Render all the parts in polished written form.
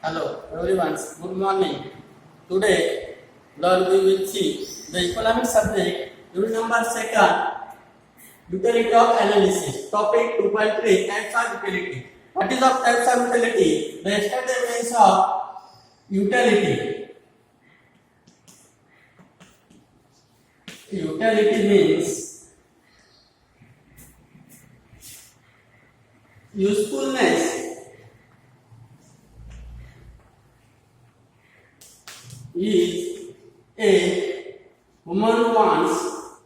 Hello everyone, good morning. Today, Lord, we will see the economic subject, unit number 2nd, utility of analysis. Topic 2.3, types of utility. What is the types of utility? The yesterday means of utility. Utility means usefulness is a woman wants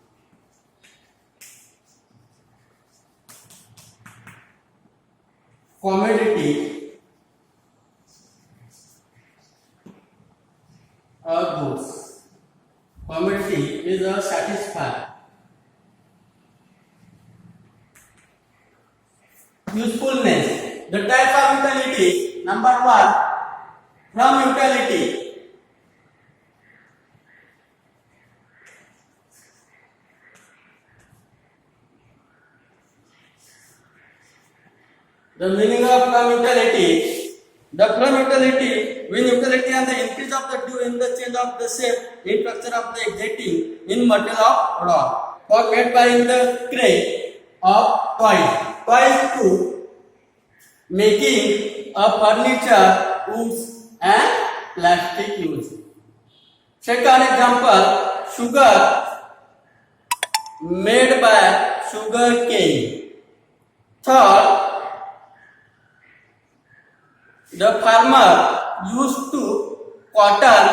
commodity or goods. Commodity is a satisfied. Usefulness. The type of utility. Number 1, from utility. The meaning of from utility. The from utility, when utility and the increase of the due in the change of the shape in structure of the existing in material of rock, or made by in the crate of toys. Toys to making of furniture, woods and plastic use. Second example, sugar made by sugar cane. Third, the farmer used to cotton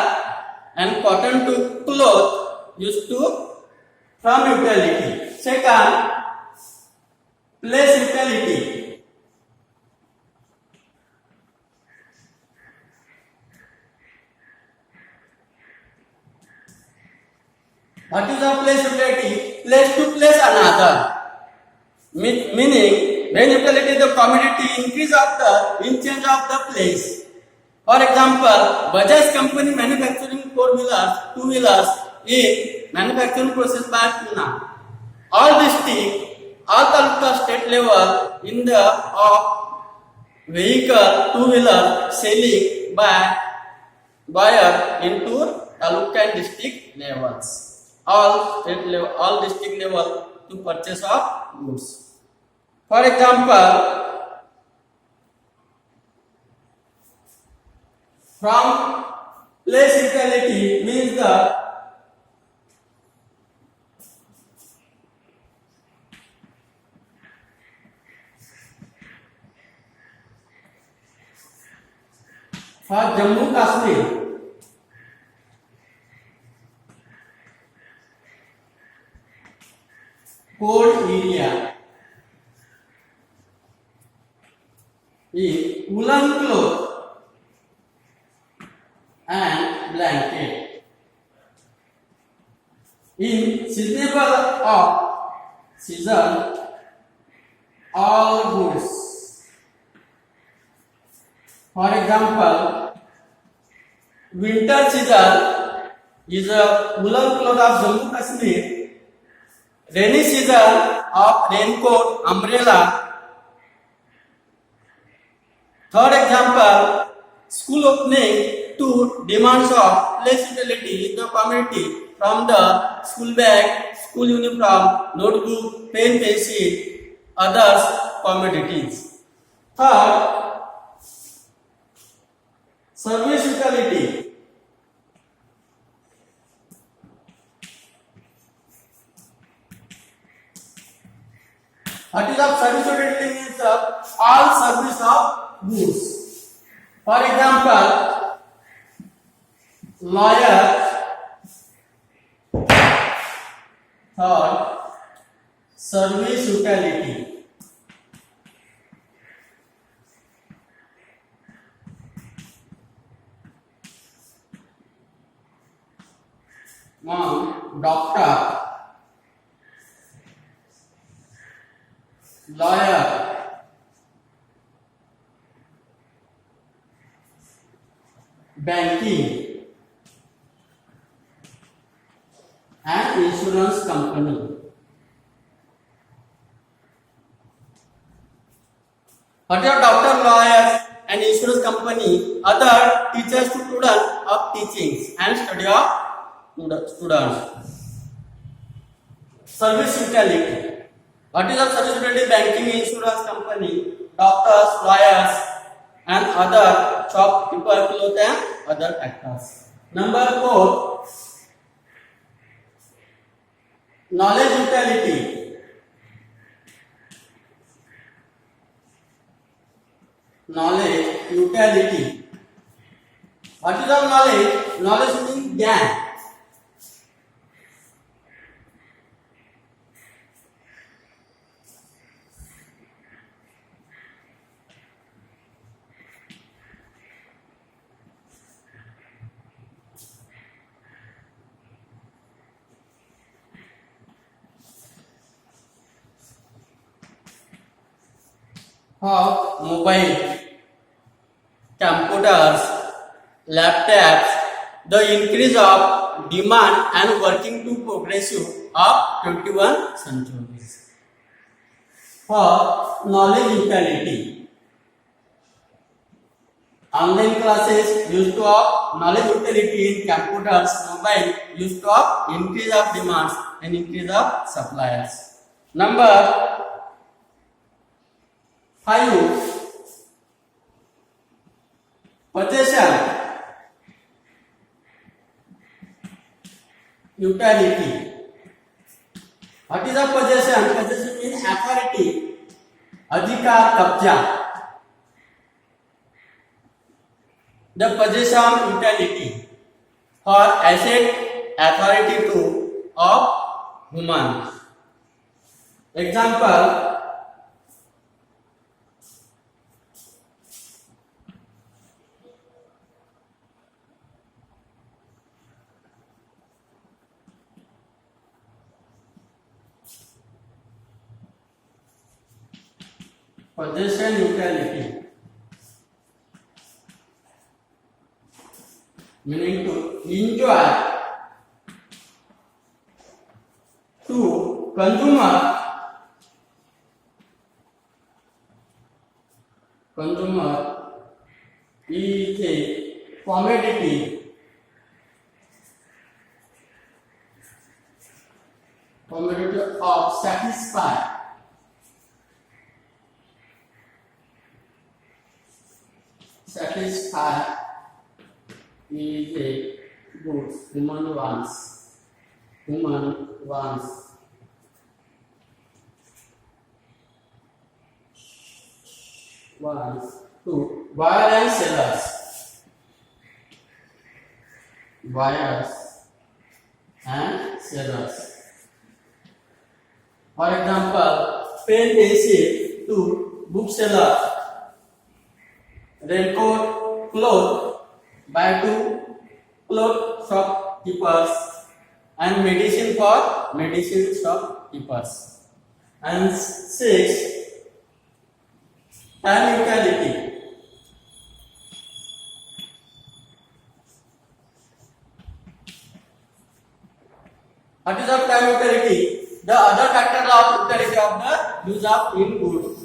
and cotton to cloth used to from utility. Second, place utility. What is the place utility? Place to place another. Meaning, when utility is the commodity increase of the in change of the place. For example, Bajaj company manufacturing 4-wheelers, 2-wheelers in manufacturing process by Pune. All district, all taluka state level in the of vehicle 2-wheeler selling by buyer into taluka and district levels. All state level, all district level to purchase of goods. For example, from place utility means the for Jammu Kashmir. Cold area is woolen cloth and blanket. In seasonable of season, all goods. For example, winter season is a woolen cloth of Jammu Kashmir. Rainy season of raincoat, umbrella. Third example, school opening to demands of place utility in the community from the school bag, school uniform, notebook, pen, pencil, others commodities. Third, service utility. What is of service utility means all service of goods. For example, lawyer. Third, service utility. Doctor, lawyer, banking and insurance company. What are doctor, lawyers and insurance company other teachers to students of teachings and study of students. Service utility. What is the service utility? Banking, insurance company, doctors, lawyers, and other shopkeeper, clothes, and other actors. Number 4, knowledge utility. Knowledge utility. What is the knowledge? Knowledge means ज्ञान. Of mobile, computers, laptops, the increase of demand and working to progressive of 21 centuries. For knowledge utility, online classes used to of knowledge utility in computers, mobile used to of increase of demands and increase of suppliers. Number 5, possession utility. What is a possession? Possession means authority, अधिकार, कब्जा. The possession utility for asset, authority to of human. Example, possession utility meaning to enjoy, to consumer is a commodity of satisfy. Satisfy is a good human wants. To buyer and sellers. Buyers and sellers. For example, pen pencil to bookseller. Raincoat, cloth, buy to cloth shopkeepers, and medicine for medicine shopkeepers. And 6, time utility. What is the time utility? The other factor of utility of the use of in goods.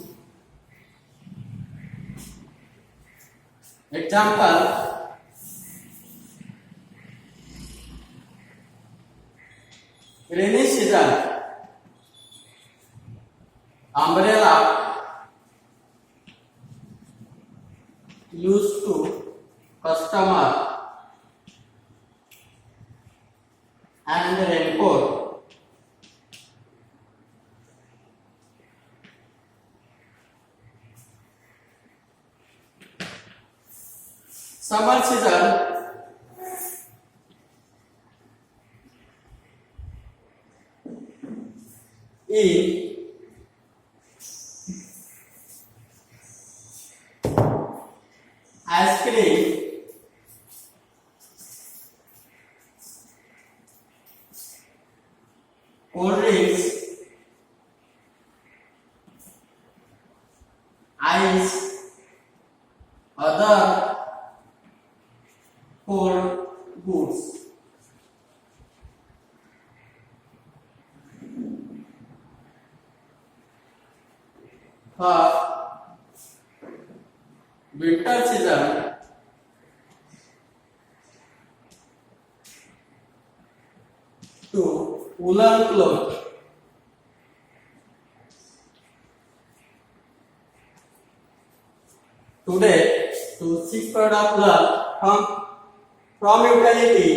Example, rainy season, umbrella used to customer, and raincoat summer season in ice cream, cold drinks, ice, other cold goods. For winter season, woolen cloth. Today, to seek product from utility,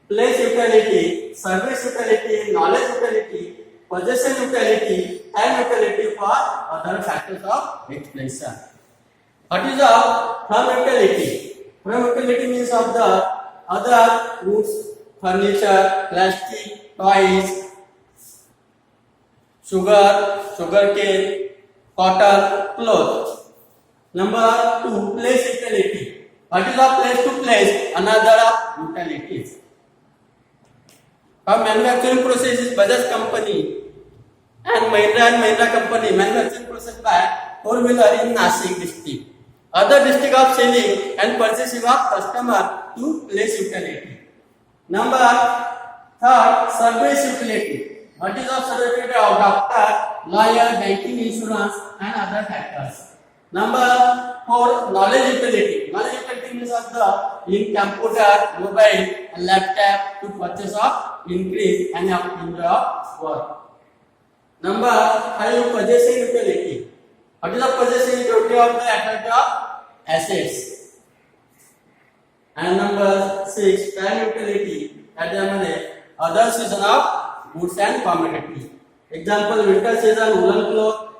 place utility, service utility, knowledge utility, possession utility, and utility for other factors of expression. What is the from utility? From utility means of the other goods, furniture, plastic, toys, sugar cane, cotton, clothes. Number 2, place utility. What is the place to place? Another utilities. Our manufacturing process is Bajaj company and Mahindra company manufacturing process by 4-wheeler in Nashik district. Other district of selling and purchasing of customer to place utility. Number 3, service utility. What is the service utility of doctor, lawyer, banking, insurance and other factors. Number 4, knowledge utility. Knowledge utility means of the in computer, mobile and laptop to purchase of increase and enjoy of work. Number 5, possession utility. What is the possession utility of the effect of assets? And number 6, time utility. That is other season of goods and commodities. Example, winter season woolen cloth,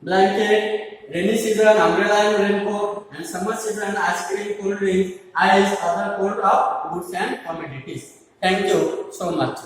blanket, rainy season umbrella and raincoat, and summer season ice cream, cold drinks, ice, other cold of goods and commodities. Thank you so much.